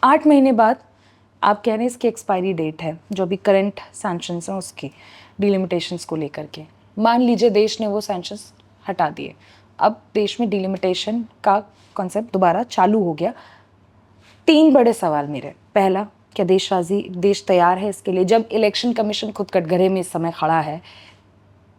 8 महीने बाद आप कह रहे हैं इसकी एक्सपायरी डेट है, जो अभी करंट सैंक्शंस हैं उसकी डिलिमिटेशंस को लेकर के। मान लीजिए देश ने वो सैंक्शंस हटा दिए, अब देश में डिलिमिटेशन का कॉन्सेप्ट दोबारा चालू हो गया। 3 बड़े सवाल मेरे। पहला, क्या देश तैयार है इसके लिए? जब इलेक्शन कमीशन खुद कटघरे में इस समय खड़ा है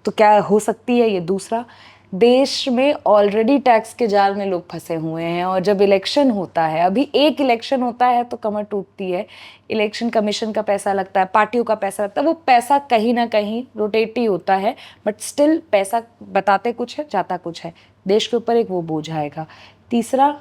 तो क्या हो सकती है ये? दूसरा, देश में ऑलरेडी टैक्स के जाल में लोग फंसे हुए हैं और जब इलेक्शन होता है, अभी एक इलेक्शन होता है तो कमर टूटती है। इलेक्शन कमीशन का पैसा लगता है, पार्टियों का पैसा लगता है, वो पैसा कहीं ना कहीं रोटेट ही होता है, बट स्टिल पैसा बताते कुछ है, जाता कुछ है। देश के ऊपर एक वो बोझ आएगा। तीसरा,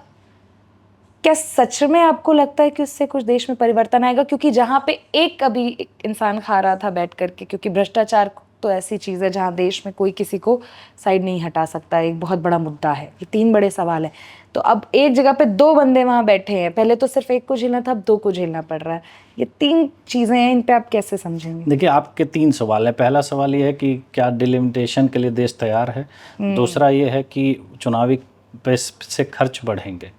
क्या सच में आपको लगता है कि उससे कुछ देश में परिवर्तन आएगा? क्योंकि जहाँ पे एक अभी एक इंसान खा रहा था बैठ करके, क्योंकि भ्रष्टाचार तो ऐसी चीज़ है जहाँ देश में कोई किसी को साइड नहीं हटा सकता, एक बहुत बड़ा मुद्दा है। ये 3 बड़े सवाल हैं। तो अब एक जगह पे 2 बंदे वहाँ बैठे हैं, पहले तो सिर्फ एक को झेलना था, अब 2 को झेलना पड़ रहा है। ये 3 चीज़ें हैं, इन पे आप कैसे समझेंगे? देखिए, आपके 3 सवाल है। पहला सवाल ये है कि क्या डिलिमिटेशन के लिए देश तैयार है। दूसरा ये है कि चुनावी पैसे से खर्च बढ़ेंगे।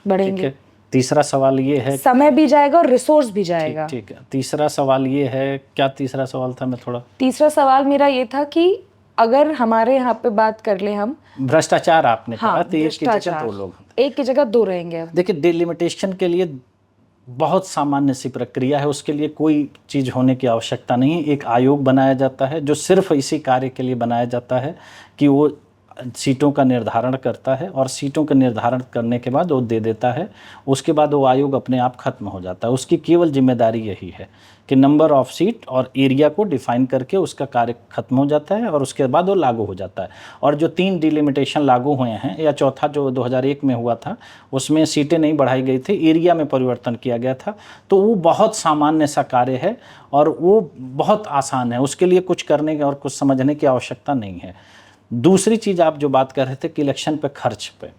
ठीक है। तीसरा सवाल ये है, समय भी जाएगा और रिसोर्स भी जाएगा। ठीक है। तीसरा सवाल ये है, क्या तीसरा सवाल था? मैं थोड़ा, तीसरा सवाल मेरा ये था कि अगर हमारे यहाँ पे बात कर ले हम, भ्रष्टाचार आपने कहा, हाँ, तो एक की जगह 2 लोग, एक की जगह 2 रहेंगे। देखिए, डिलिमिटेशन के लिए बहुत सामान्य सी प्रक्रिया है, उसके लिए कोई चीज़ होने की आवश्यकता नहीं है। एक आयोग बनाया जाता है जो सिर्फ इसी कार्य के लिए बनाया जाता है कि वो सीटों का निर्धारण करता है, और सीटों का निर्धारण करने के बाद वो दे देता है। उसके बाद वो आयोग अपने आप खत्म हो जाता है। उसकी केवल जिम्मेदारी यही है कि नंबर ऑफ सीट और एरिया को डिफाइन करके उसका कार्य खत्म हो जाता है, और उसके बाद वो लागू हो जाता है। और जो 3 डिलिमिटेशन लागू हुए हैं, या चौथा जो 2001 में हुआ था, उसमें सीटें नहीं बढ़ाई गई थी, एरिया में परिवर्तन किया गया था। तो वो बहुत सामान्य सा कार्य है और वो बहुत आसान है, उसके लिए कुछ करने और कुछ समझने की आवश्यकता नहीं है। दूसरी चीज़ आप जो बात कर रहे थे कि इलेक्शन पे खर्च पे,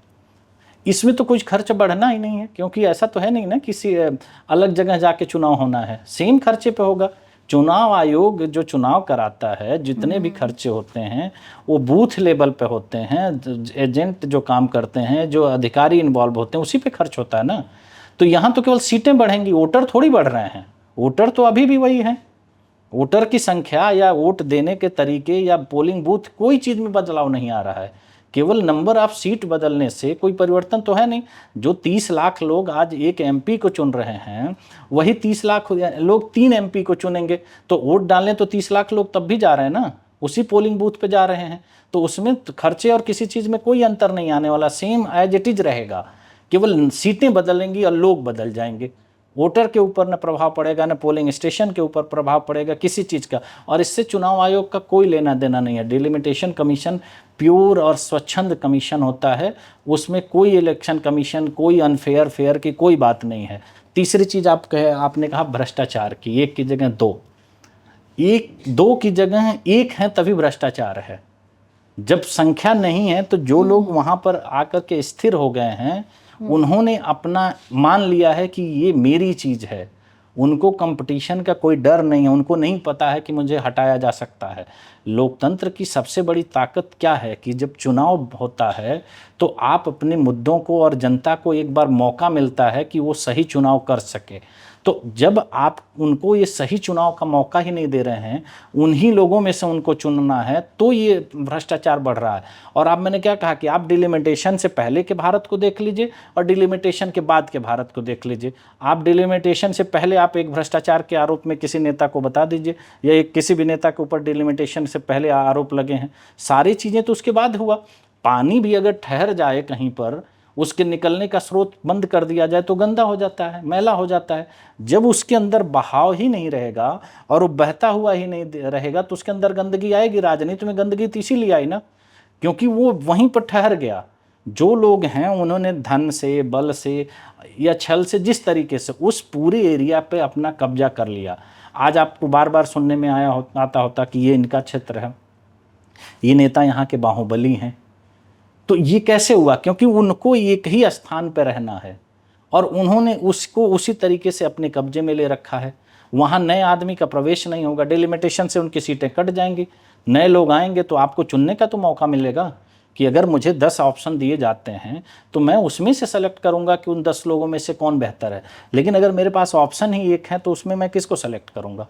इसमें तो कुछ खर्च बढ़ना ही नहीं है, क्योंकि ऐसा तो है नहीं ना किसी अलग जगह जाके चुनाव होना है, सेम खर्चे पे होगा। चुनाव आयोग जो चुनाव कराता है, जितने भी खर्चे होते हैं वो बूथ लेवल पे होते हैं, एजेंट जो काम करते हैं, जो अधिकारी इन्वॉल्व होते हैं, उसी पे खर्च होता है ना। तो यहाँ तो केवल सीटें बढ़ेंगी, वोटर थोड़ी बढ़ रहे हैं। वोटर तो अभी भी वही हैं। वोटर की संख्या या वोट देने के तरीके या पोलिंग बूथ, कोई चीज़ में बदलाव नहीं आ रहा है। केवल नंबर ऑफ सीट बदलने से कोई परिवर्तन तो है नहीं। जो 30 लाख लोग आज एक एमपी को चुन रहे हैं, वही 30 लाख लोग 3 एमपी को चुनेंगे। तो वोट डालने तो 30 लाख लोग तब भी जा रहे हैं ना, उसी पोलिंग बूथ पे जा रहे हैं। तो उसमें खर्चे और किसी चीज़ में कोई अंतर नहीं आने वाला, सेम एज इट इज रहेगा। केवल सीटें बदलेंगी और लोग बदल जाएंगे। वोटर के ऊपर न प्रभाव पड़ेगा, न पोलिंग स्टेशन के ऊपर प्रभाव पड़ेगा किसी चीज़ का। और इससे चुनाव आयोग का कोई लेना देना नहीं है। डिलिमिटेशन कमीशन प्योर और स्वच्छंद कमीशन होता है, उसमें कोई इलेक्शन कमीशन, कोई अनफेयर फेयर की कोई बात नहीं है। तीसरी चीज़ आपने कहा भ्रष्टाचार की, एक की जगह 2, दो की जगह एक है तभी भ्रष्टाचार है। जब संख्या नहीं है तो जो लोग वहाँ पर आकर के स्थिर हो गए हैं, उन्होंने अपना मान लिया है कि ये मेरी चीज़ है। उनको कंपटीशन का कोई डर नहीं है, उनको नहीं पता है कि मुझे हटाया जा सकता है। लोकतंत्र की सबसे बड़ी ताकत क्या है कि जब चुनाव होता है तो आप अपने मुद्दों को, और जनता को एक बार मौका मिलता है कि वो सही चुनाव कर सके। तो जब आप उनको ये सही चुनाव का मौका ही नहीं दे रहे हैं, उन्हीं लोगों में से उनको चुनना है, तो ये भ्रष्टाचार बढ़ रहा है। और अब मैंने क्या कहा कि आप डिलिमिटेशन से पहले के भारत को देख लीजिए और डिलिमिटेशन के बाद के भारत को देख लीजिए। आप डिलिमिटेशन से पहले आप एक भ्रष्टाचार के आरोप में किसी नेता को बता दीजिए, या एक किसी भी नेता के ऊपर डिलिमिटेशन से पहले आरोप लगे हैं। सारी चीज़ें तो उसके बाद हुआ। पानी भी अगर ठहर जाए कहीं पर, उसके निकलने का स्रोत बंद कर दिया जाए तो गंदा हो जाता है, मैला हो जाता है। जब उसके अंदर बहाव ही नहीं रहेगा और वो बहता हुआ ही नहीं रहेगा तो उसके अंदर गंदगी आएगी। राजनीति में गंदगी तो इसीलिए आई ना, क्योंकि वो वहीं पर ठहर गया। जो लोग हैं उन्होंने धन से, बल से या छल से, जिस तरीके से उस पूरे एरिया पे अपना कब्जा कर लिया। आज आपको बार बार सुनने में आता होता कि ये इनका क्षेत्र है, ये नेता यहाँ के बाहुबली हैं। तो ये कैसे हुआ? क्योंकि उनको एक ही स्थान पर रहना है और उन्होंने उसको उसी तरीके से अपने कब्जे में ले रखा है। वहाँ नए आदमी का प्रवेश नहीं होगा, डिलिमिटेशन से उनकी सीटें कट जाएंगी। नए लोग आएंगे तो आपको चुनने का तो मौका मिलेगा, कि अगर मुझे 10 ऑप्शन दिए जाते हैं तो मैं उसमें से सेलेक्ट करूंगा कि उन 10 लोगों में से कौन बेहतर है। लेकिन अगर मेरे पास ऑप्शन ही एक है तो उसमें मैं किसको सेलेक्ट करूंगा?